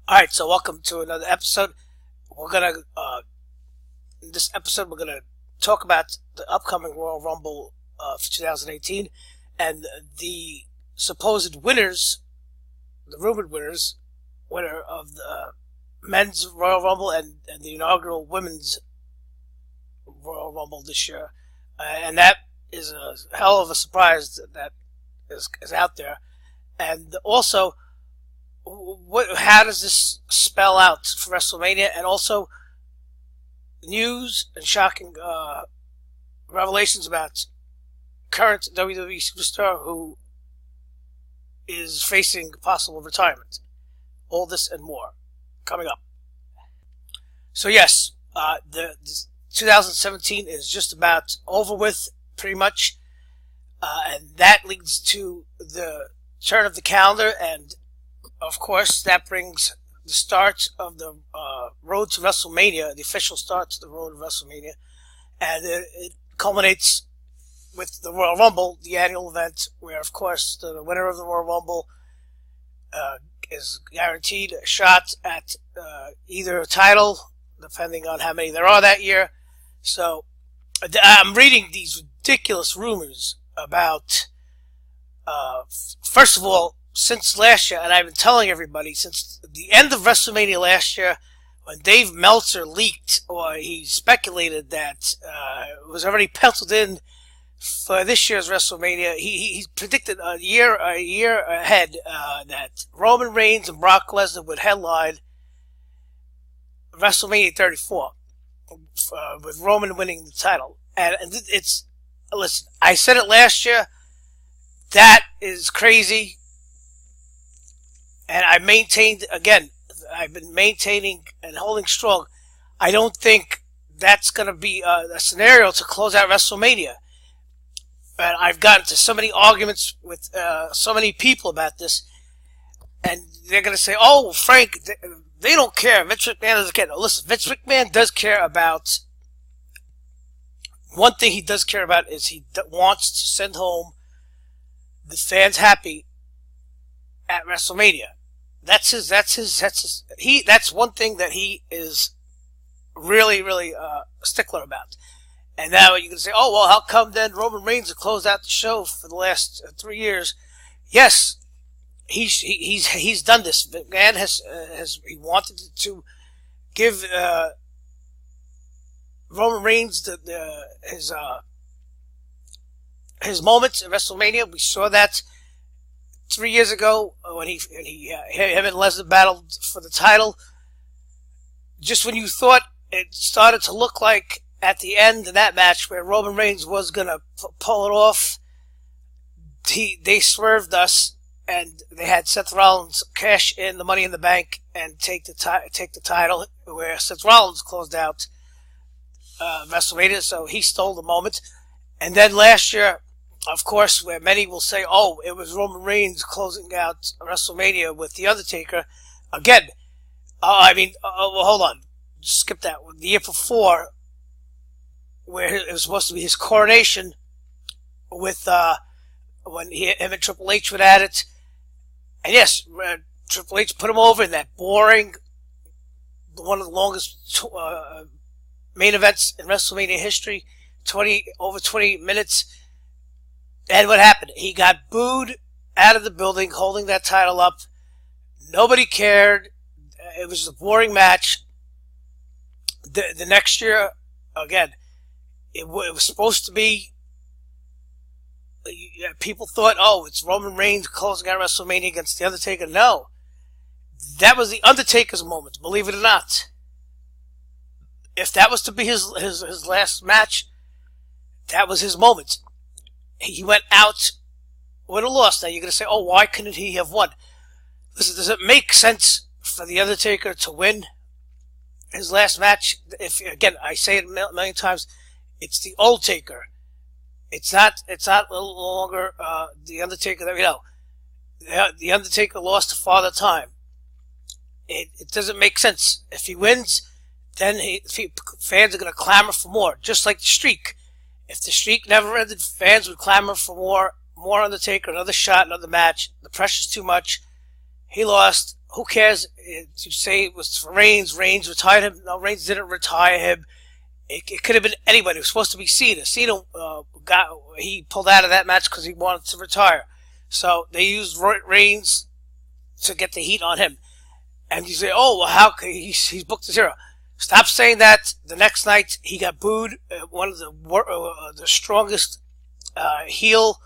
Alright, so welcome to another episode. In this episode, we're gonna talk about the upcoming Royal Rumble for 2018 and the supposed winners, the rumored winners, winner of the men's Royal Rumble and the inaugural women's Royal Rumble this year. And that is a hell of a surprise that is out there. And also, how does this spell out for WrestleMania? And also, news and shocking revelations about current WWE Superstar who is facing possible retirement. All this and more coming up. So yes, the 2017 is just about over with, pretty much, and that leads to the turn of the calendar, and of course, that brings the start of the road to WrestleMania, the official start to the road to WrestleMania, and it culminates with the Royal Rumble, the annual event, where, of course, the winner of the Royal Rumble is guaranteed a shot at either a title, depending on how many there are that year. So, I'm reading these ridiculous rumors about, first of all, since last year, and I've been telling everybody, since the end of WrestleMania last year, when Dave Meltzer leaked, or he speculated that it was already penciled in for this year's WrestleMania, he predicted a year ahead that Roman Reigns and Brock Lesnar would headline WrestleMania 34, with Roman winning the title. And listen, I said it last year, that is crazy. And I maintained, again, I've been maintaining and holding strong. I don't think that's going to be a scenario to close out WrestleMania. And I've gotten to so many arguments with so many people about this. And they're going to say, oh, Frank, they don't care. Vince McMahon doesn't care. No, listen, Vince McMahon does care about, one thing he does care about is he wants to send home the fans happy at WrestleMania. That's one thing that he is really a stickler about. And now you can say, oh, well, how come then Roman Reigns has closed out the show for the last 3 years? Yes, he's done this. McMahon he wanted to give Roman Reigns his moments at WrestleMania. We saw that 3 years ago when him and Lesnar battled for the title. Just when you thought it started to look like at the end of that match where Roman Reigns was going to pull it off, they swerved us, and they had Seth Rollins cash in the Money in the Bank and take the title, where Seth Rollins closed out WrestleMania, so he stole the moment. And then last year, of course, where many will say, oh, it was Roman Reigns closing out WrestleMania with The Undertaker. Again, well, hold on. Skip that one. The year before, where it was supposed to be his coronation with, when him and Triple H went at it. And yes, Triple H put him over in that boring, one of the longest main events in WrestleMania history, over 20 minutes. And what happened? He got booed out of the building holding that title up. Nobody cared. It was a boring match. The next year, again, it was supposed to be, people thought, oh, it's Roman Reigns closing out WrestleMania against The Undertaker. No. That was The Undertaker's moment, believe it or not. If that was to be his last match, that was his moment. He went out with a loss. Now you're going to say, oh, why couldn't he have won? Listen, does it make sense for The Undertaker to win his last match? If, again, I say it a million times, it's the old Taker. It's not no longer The Undertaker that we know. The Undertaker lost to Father Time. It doesn't make sense. If he wins, then fans are going to clamor for more, just like the streak. If the streak never ended, fans would clamor for more Undertaker, another shot, another match. The pressure's too much. He lost. who cares? You say it was for Reigns. Reigns retired him. No, Reigns didn't retire him. It could have been anybody. It was supposed to be Cena. Cena he pulled out of that match because he wanted to retire. So they used Reigns to get the heat on him. And you say, oh, well, how could he's booked as hero? Stop saying that. The next night he got booed. One of the strongest heel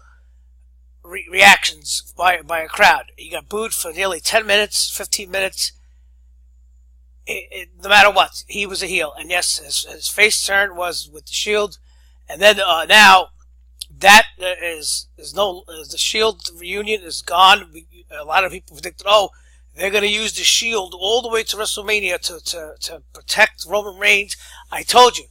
reactions by a crowd. He got booed for nearly 10 minutes, 15 minutes. No matter what, he was a heel. And yes, his face turn was with the Shield. And then now that is the Shield reunion is gone. A lot of people predicted, oh, they're going to use the Shield all the way to WrestleMania to protect Roman Reigns. I told you,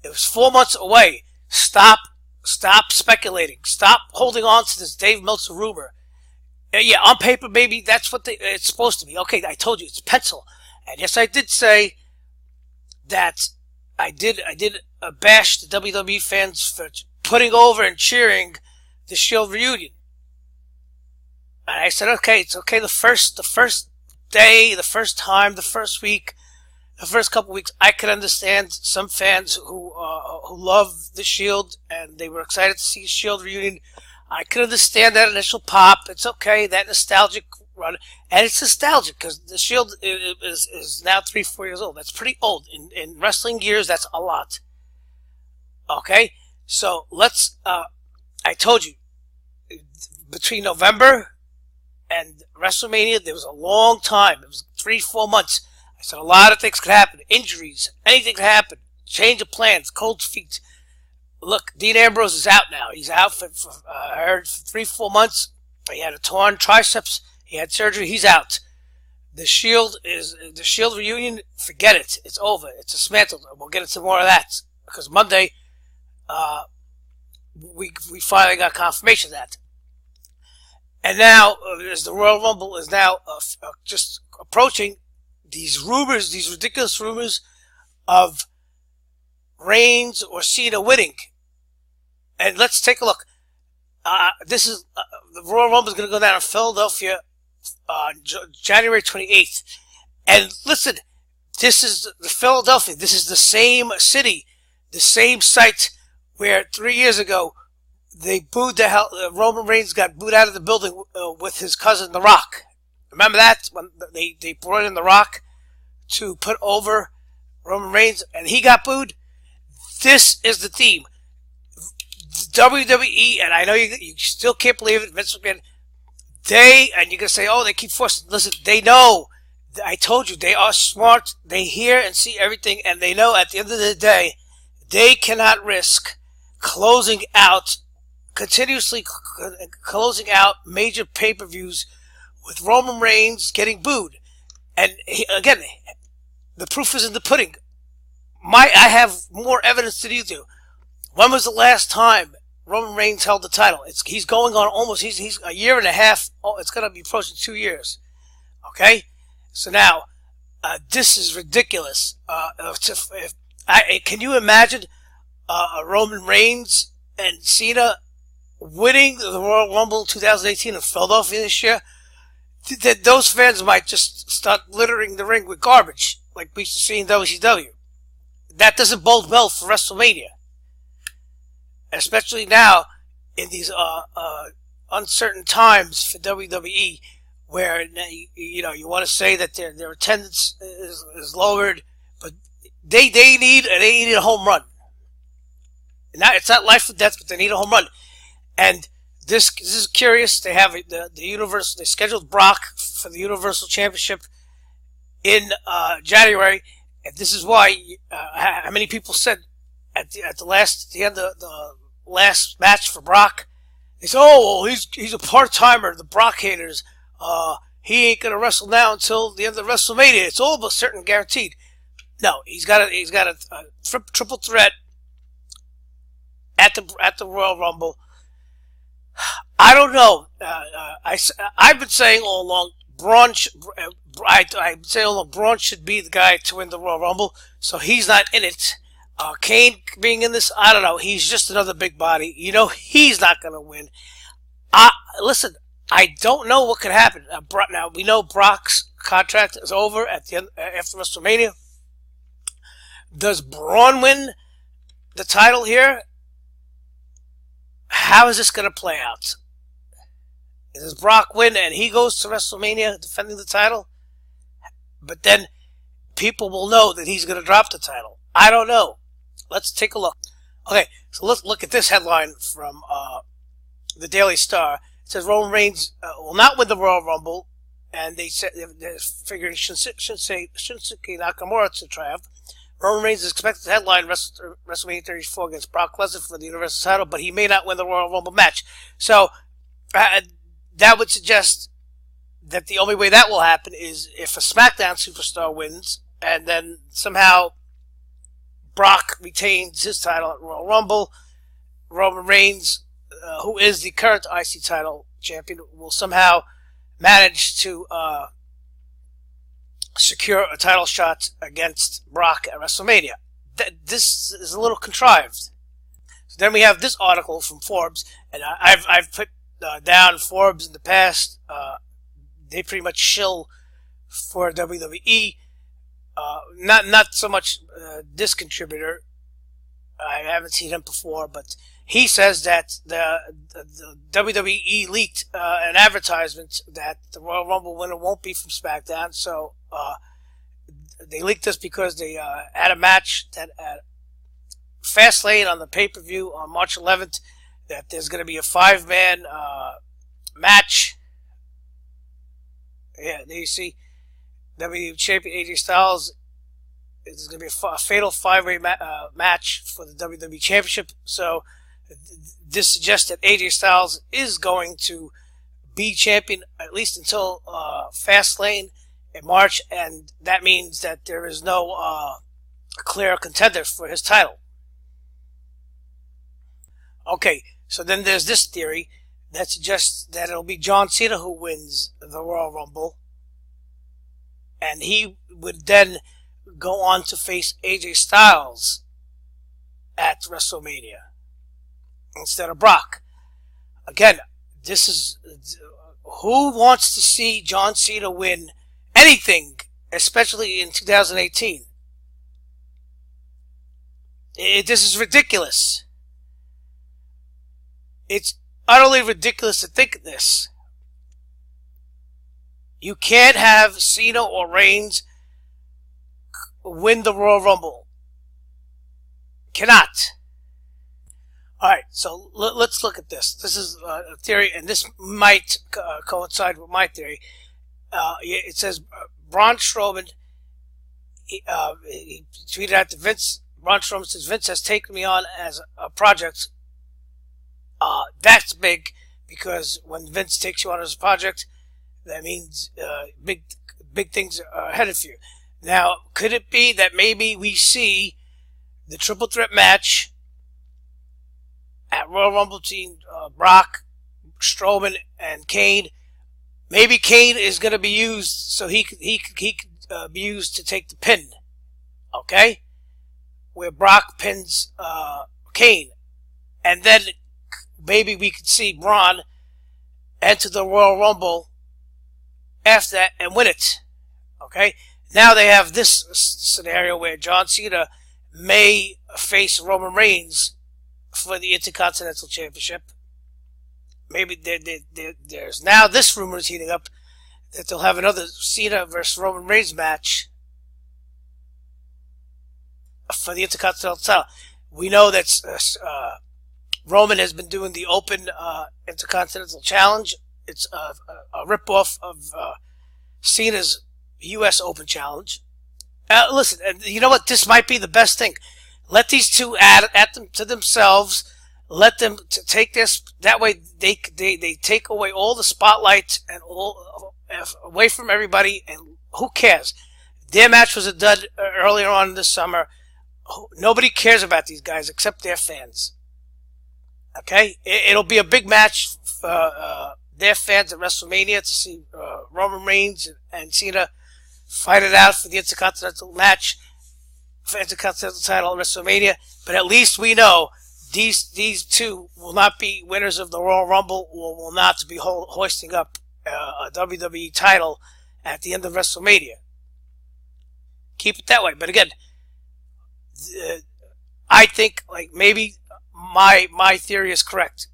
it was 4 months away. Stop speculating. Stop holding on to this Dave Meltzer rumor. Yeah, on paper, maybe that's what it's supposed to be. Okay, I told you, it's pencil. And yes, I did say that I did bash the WWE fans for putting over and cheering the Shield reunion. And I said, okay, it's okay. The first day, the first time, the first week, the first couple weeks, I could understand some fans who love the Shield and they were excited to see a Shield reunion. I could understand that initial pop. It's okay, that nostalgic run, and it's nostalgic because the Shield is now 3-4 years old. That's pretty old in wrestling years. That's a lot. Okay, so let's. I told you between November and WrestleMania, there was a long time. It was 3-4 months. I said a lot of things could happen. Injuries, anything could happen. Change of plans, cold feet. Look, Dean Ambrose is out now. He's out for I heard, for 3-4 months. He had a torn triceps. He had surgery. He's out. The Shield reunion. Forget it. It's over. It's dismantled. We'll get into more of that because Monday, we finally got confirmation of that. And now, as the Royal Rumble is now just approaching, these rumors, these ridiculous rumors of Reigns or Cena winning. And let's take a look. This is the Royal Rumble is going to go down in Philadelphia on January 28th. And listen, this is the Philadelphia. This is the same city, the same site where 3 years ago they booed the hell. Roman Reigns got booed out of the building with his cousin, The Rock. Remember that when they brought in The Rock to put over Roman Reigns, and he got booed. This is the theme. WWE, and I know you still can't believe it, Vince McMahon. And you're gonna say, oh, they keep forcing. Listen, they know. I told you, they are smart. They hear and see everything, and they know at the end of the day, they cannot risk continuously closing out major pay-per-views with Roman Reigns getting booed. And again, the proof is in the pudding. I have more evidence than you do. When was the last time Roman Reigns held the title? He's going on almost, he's a year and a half. Oh, it's going to be approaching 2 years. Okay? So now, this is ridiculous. Can you imagine Roman Reigns and Cena winning the Royal Rumble 2018 in Philadelphia this year? Those fans might just start littering the ring with garbage, like we used to see in WCW. That doesn't bode well for WrestleMania. Especially now, in these uncertain times for WWE, where you want to say that their attendance is lowered, but they need a home run. It's not life or death, but they need a home run. And this is curious. They have the Universal. They scheduled Brock for the Universal Championship in January, and this is why. How many people said at the end of the last match for Brock, they said, "Oh, well, he's a part timer." The Brock haters. He ain't gonna wrestle now until the end of WrestleMania. It's all but certain guaranteed. No, he's got a triple threat at the Royal Rumble. I don't know. I've been saying all along, Braun should be the guy to win the Royal Rumble, so he's not in it. Kane being in this, I don't know. He's just another big body. He's not going to win. Listen, I don't know what could happen. Now, we know Brock's contract is over at the end after WrestleMania. Does Braun win the title here? How is this going to play out? Does Brock win and he goes to WrestleMania defending the title? But then people will know that he's going to drop the title. I don't know. Let's take a look. Okay, so let's look at this headline from the Daily Star. It says Roman Reigns will not win the Royal Rumble, and they said they're figuring Shinsuke Nakamura to triumph. Roman Reigns is expected to headline WrestleMania 34 against Brock Lesnar for the Universal title, but he may not win the Royal Rumble match. So that would suggest that the only way that will happen is if a SmackDown superstar wins, and then somehow Brock retains his title at Royal Rumble. Roman Reigns, who is the current IC title champion, will somehow manage to secure a title shot against Brock at WrestleMania. This is a little contrived. So then we have this article from Forbes, and I've put down Forbes in the past. They pretty much shill for WWE. Not so much this contributor. I haven't seen him before, but he says that the WWE leaked an advertisement that the Royal Rumble winner won't be from SmackDown. So they leaked this because they had a match that at Fastlane on the pay-per-view on March 11th. That there's going to be a 5-man match. Yeah, there you see. WWE Champion AJ Styles. There's going to be a fatal 5-way match for the WWE Championship. So this suggests that AJ Styles is going to be champion at least until Fastlane in March, and that means that there is no clear contender for his title. Okay, so then there's this theory that suggests that it'll be John Cena who wins the Royal Rumble, and he would then go on to face AJ Styles at WrestleMania instead of Brock. Again, this is who wants to see John Cena win anything, especially in 2018. This is ridiculous. It's utterly ridiculous to think this. You can't have Cena or Reigns win the Royal Rumble. Cannot. Alright, so let's look at this. This is a theory, and this might coincide with my theory. It says Braun Strowman, he tweeted out to Vince. Braun Strowman says, Vince has taken me on as a project. That's big, because when Vince takes you on as a project, that means big things are ahead of you. Now, could it be that maybe we see the triple threat match at Royal Rumble between Brock, Strowman, and Kane? Maybe Kane is going to be used so he could be used to take the pin. Okay? Where Brock pins Kane. And then maybe we could see Braun enter the Royal Rumble after that and win it. Okay? Now they have this scenario where John Cena may face Roman Reigns for the Intercontinental Championship. Maybe there's now this rumor is heating up that they'll have another Cena versus Roman Reigns match for the Intercontinental title. We know that Roman has been doing the Open Intercontinental Challenge. It's a ripoff of Cena's U.S. Open Challenge. Listen, you know what? This might be the best thing. Let these two add them to themselves. Let them take this. That way, they take away all the spotlight and all away from everybody. And who cares? Their match was a dud earlier on this summer. Nobody cares about these guys except their fans. Okay, it'll be a big match for their fans at WrestleMania to see Roman Reigns and Cena fight it out for the Intercontinental match, for Intercontinental title at WrestleMania. But at least we know these two will not be winners of the Royal Rumble, or will not be hoisting up a WWE title at the end of WrestleMania. Keep it that way. But again, I think like maybe my theory is correct.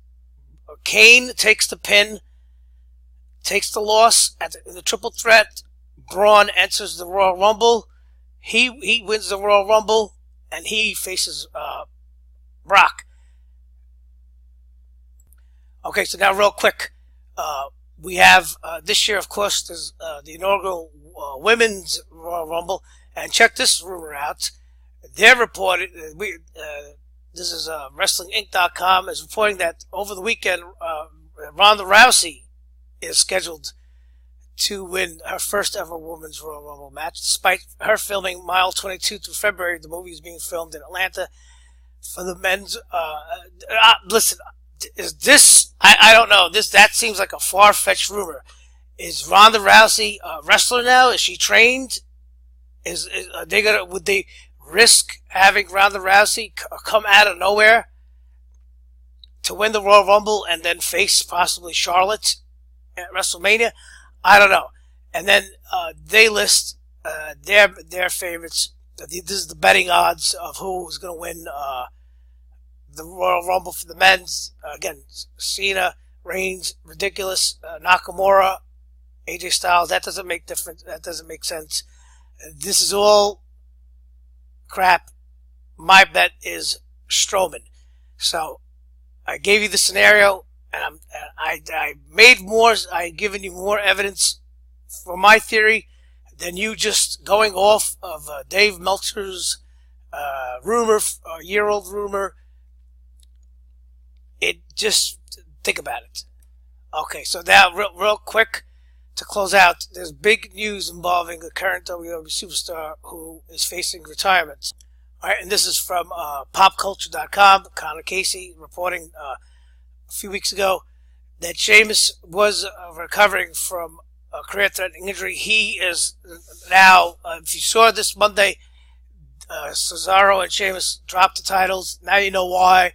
Kane takes the pin, takes the loss in the triple threat. Braun enters the Royal Rumble. He wins the Royal Rumble, and he faces Brock. Okay, so now real quick, we have this year, of course, there's the inaugural Women's Royal Rumble, and check this rumor out. They're reporting, this is WrestlingInc.com, is reporting that over the weekend, Ronda Rousey is scheduled to win her first ever Women's Royal Rumble match. Despite her filming Mile 22 through February, the movie is being filmed in Atlanta for the men's. Listen, is this? I don't know. That seems like a far-fetched rumor. Is Ronda Rousey a wrestler now? Is she trained? Are they gonna? Would they risk having Ronda Rousey come out of nowhere to win the Royal Rumble and then face possibly Charlotte at WrestleMania? I don't know. And then they list their favorites. This is the betting odds of who's going to win the Royal Rumble for the men's. Again, Cena, Reigns, ridiculous. Nakamura, AJ Styles. That doesn't make difference. That doesn't make sense. This is all crap. My bet is Strowman. So I gave you the scenario. And I've given you more evidence for my theory than you just going off of Dave Meltzer's rumor, year-old rumor. Think about it. Okay, so now real quick to close out, there's big news involving the current WWE Superstar who is facing retirement. All right, and this is from PopCulture.com. Connor Casey reporting a few weeks ago that Sheamus was recovering from a career-threatening injury. He is now, if you saw this Monday, Cesaro and Sheamus dropped the titles. Now you know why.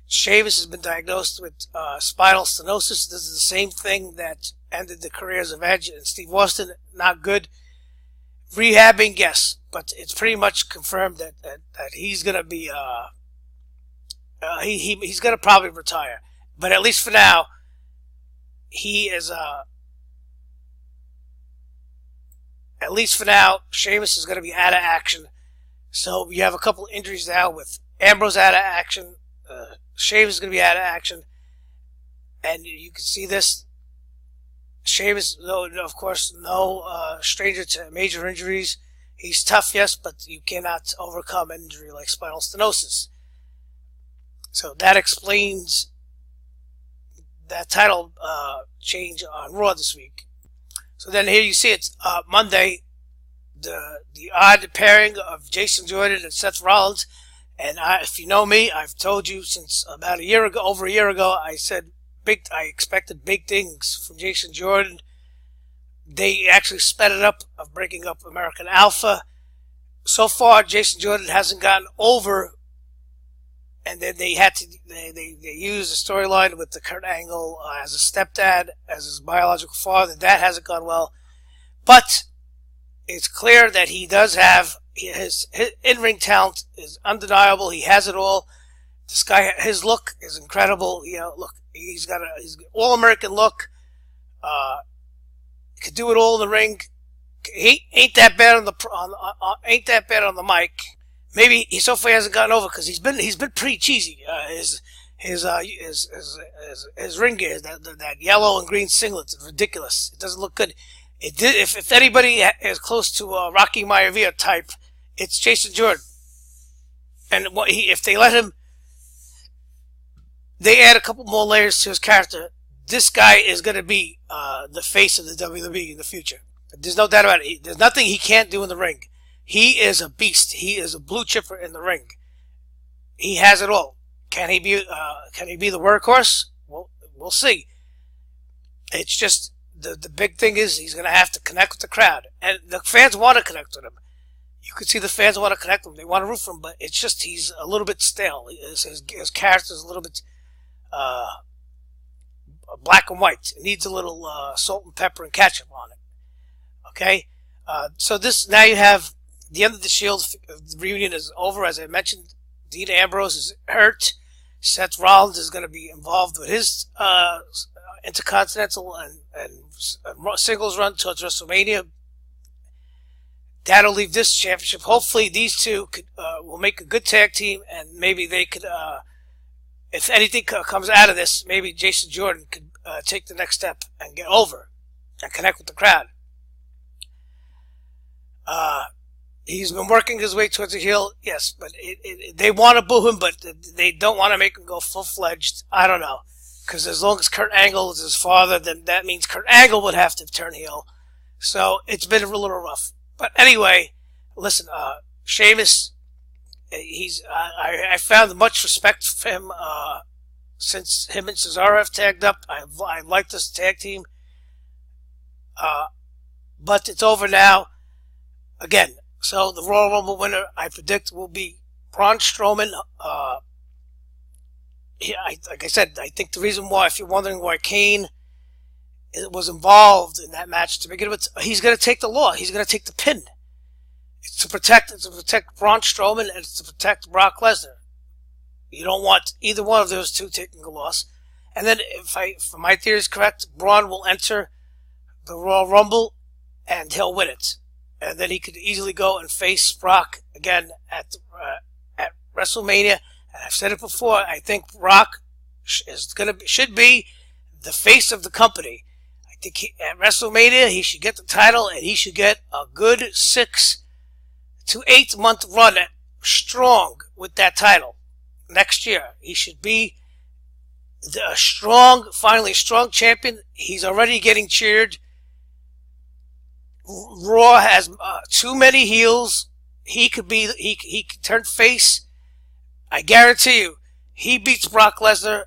Sheamus has been diagnosed with spinal stenosis. This is the same thing that ended the careers of Edge and Steve Austin. Not good. Rehabbing, yes, but it's pretty much confirmed that he's going to be he's going to probably retire. But at least for now, he is, at least for now, Sheamus is going to be out of action. So you have a couple injuries now with Ambrose out of action. Sheamus is going to be out of action. And you can see this. Sheamus, of course, no stranger to major injuries. He's tough, yes, but you cannot overcome an injury like spinal stenosis. So that explains that title change on Raw this week. So then here you see it, Monday, the odd pairing of Jason Jordan and Seth Rollins. And if you know me, I've told you since about over a year ago, I said I expected big things from Jason Jordan. They actually sped it up of breaking up American Alpha. So far, Jason Jordan hasn't gotten over. And then they used the storyline with the Kurt Angle as a stepdad, as his biological father. That hasn't gone well. But it's clear that he does have his in-ring talent is undeniable. He has it all. This guy, his look is incredible. You know, look, he's got an all-American look. He could do it all in the ring. He ain't that bad on the mic. Maybe he so far hasn't gotten over because he's been pretty cheesy. His ring gear, that yellow and green singlet, is ridiculous. It doesn't look good. If anybody is close to a Rocky Maivia type, it's Jason Jordan. And if they let him, they add a couple more layers to his character. This guy is going to be the face of the WWE in the future. There's no doubt about it. There's nothing he can't do in the ring. He is a beast. He is a blue chipper in the ring. He has it all. Can he be the workhorse? Well, we'll see. It's just the big thing is he's going to have to connect with the crowd, and the fans want to connect with him. You can see the fans want to connect with him. They want to root for him, but it's just he's a little bit stale. His character is a little bit black and white. It needs a little salt and pepper and ketchup on it. Okay, so this now you have the end of the Shield reunion is over. As I mentioned, Dean Ambrose is hurt. Seth Rollins is going to be involved with his Intercontinental and singles run towards WrestleMania. That'll leave this championship. Hopefully, these two will make a good tag team, and maybe they could, if anything comes out of this, maybe Jason Jordan could take the next step and get over and connect with the crowd. He's been working his way towards a heel, yes, but they want to boo him, but they don't want to make him go full-fledged. I don't know, because as long as Kurt Angle is his father, then that means Kurt Angle would have to turn heel. So it's been a little rough. But anyway, listen, Sheamus, I found much respect for him since him and Cesaro have tagged up. I like this tag team, but it's over now. Again, so the Royal Rumble winner, I predict, will be Braun Strowman. Like I said, I think the reason why, if you're wondering why Kane was involved in that match to begin with, he's going to take the law. He's going to take the pin. It's to protect Braun Strowman, and it's to protect Brock Lesnar. You don't want either one of those two taking a loss. And then, if my theory is correct, Braun will enter the Royal Rumble, and he'll win it. And then he could easily go and face Brock again at WrestleMania. And I've said it before, I think Brock should be the face of the company. I think at WrestleMania he should get the title, and he should get a good 6 to 8 month run strong with that title. Next year he should be finally a strong champion. He's already getting cheered. Raw has too many heels. He could turn face. I guarantee you, he beats Brock Lesnar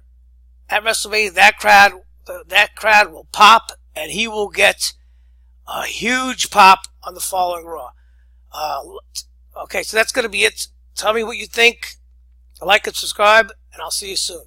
at WrestleMania. That crowd will pop, and he will get a huge pop on the following Raw. Okay, so that's going to be it. Tell me what you think. Like and subscribe, and I'll see you soon.